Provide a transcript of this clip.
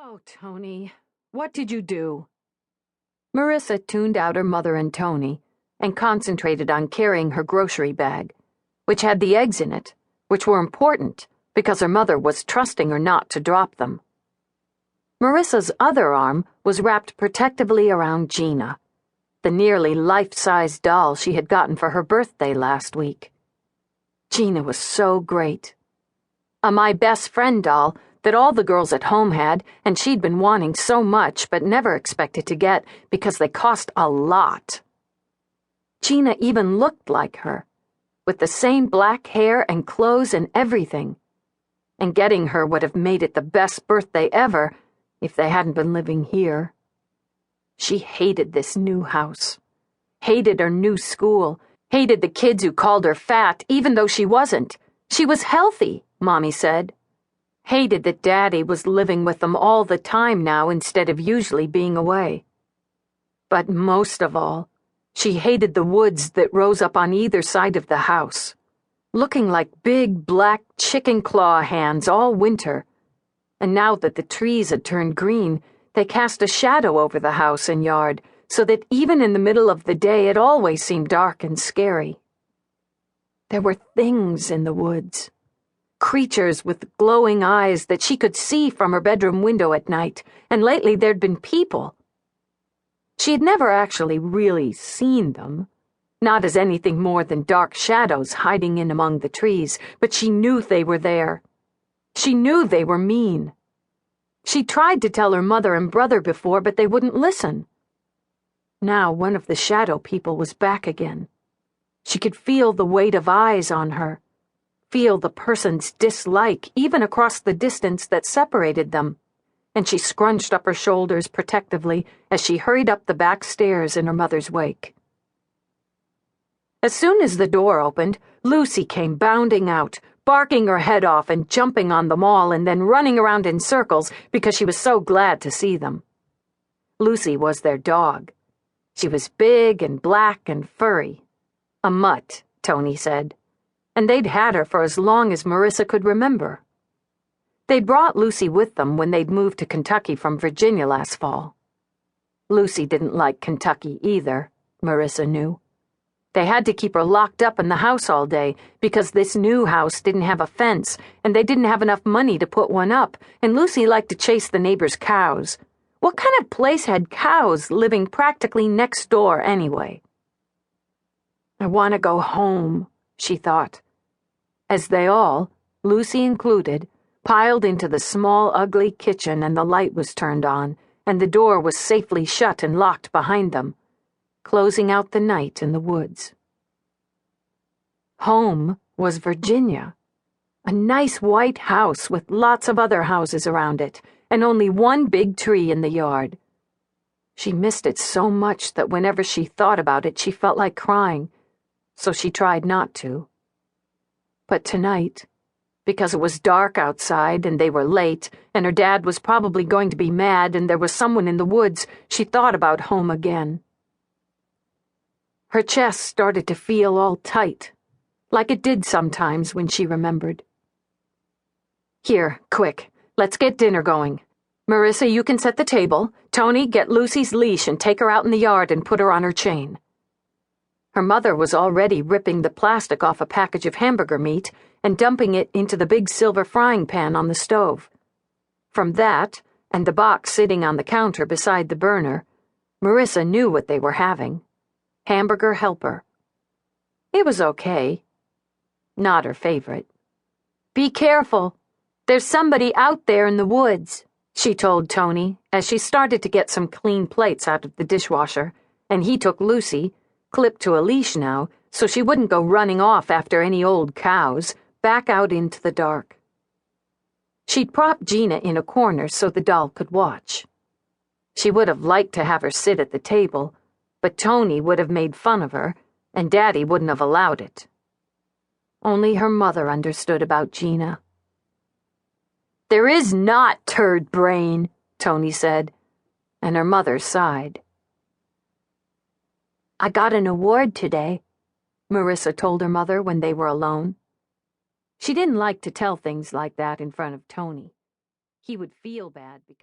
Oh, Tony, what did you do? Marissa tuned out her mother and Tony and concentrated on carrying her grocery bag, which had the eggs in it, which were important because her mother was trusting her not to drop them. Marissa's other arm was wrapped protectively around Gina, the nearly life-size doll she had gotten for her birthday last week. Gina was so great. A my best friend doll that all the girls at home had, and she'd been wanting so much but never expected to get because they cost a lot. Gina even looked like her, with the same black hair and clothes and everything. And getting her would have made it the best birthday ever if they hadn't been living here. She hated this new house, hated her new school, hated the kids who called her fat even though she wasn't. She was healthy, Mommy said. Hated that Daddy was living with them all the time now instead of usually being away. But most of all, she hated the woods that rose up on either side of the house, looking like big black chicken claw hands all winter. And now that the trees had turned green, they cast a shadow over the house and yard, so that even in the middle of the day it always seemed dark and scary. There were things in the woods. Creatures with glowing eyes that she could see from her bedroom window at night, and lately there'd been people. She had never actually really seen them, not as anything more than dark shadows hiding in among the trees, but she knew they were there. She knew they were mean. She tried to tell her mother and brother before, but they wouldn't listen. Now one of the shadow people was back again. She could feel the weight of eyes on her. Feel the person's dislike even across the distance that separated them, and she scrunched up her shoulders protectively as she hurried up the back stairs in her mother's wake. As soon as the door opened, Lucy came bounding out, barking her head off and jumping on them all and then running around in circles because she was so glad to see them. Lucy was their dog. She was big and black and furry. A mutt, Tony said. And they'd had her for as long as Marissa could remember. They'd brought Lucy with them when they'd moved to Kentucky from Virginia last fall. Lucy didn't like Kentucky either, Marissa knew. They had to keep her locked up in the house all day because this new house didn't have a fence and they didn't have enough money to put one up, and Lucy liked to chase the neighbors' cows. What kind of place had cows living practically next door anyway? I want to go home, she thought, as they all, Lucy included, piled into the small, ugly kitchen and the light was turned on and the door was safely shut and locked behind them, closing out the night in the woods. Home was Virginia, a nice white house with lots of other houses around it and only one big tree in the yard. She missed it so much that whenever she thought about it she felt like crying, so she tried not to. But tonight, because it was dark outside and they were late and her dad was probably going to be mad and there was someone in the woods, she thought about home again. Her chest started to feel all tight, like it did sometimes when she remembered. Here, quick, let's get dinner going. Marissa, you can set the table. Tony, get Lucy's leash and take her out in the yard and put her on her chain. Her mother was already ripping the plastic off a package of hamburger meat and dumping it into the big silver frying pan on the stove. From that, and the box sitting on the counter beside the burner, Marissa knew what they were having. Hamburger helper. It was okay. Not her favorite. Be careful. There's somebody out there in the woods, she told Tony as she started to get some clean plates out of the dishwasher, and he took Lucy, clipped to a leash now, so she wouldn't go running off after any old cows, back out into the dark. She'd propped Gina in a corner so the doll could watch. She would have liked to have her sit at the table, but Tony would have made fun of her, and Daddy wouldn't have allowed it. Only her mother understood about Gina. There is not, turd brain, Tony said, and her mother sighed. I got an award today, Marissa told her mother when they were alone. She didn't like to tell things like that in front of Tony. He would feel bad because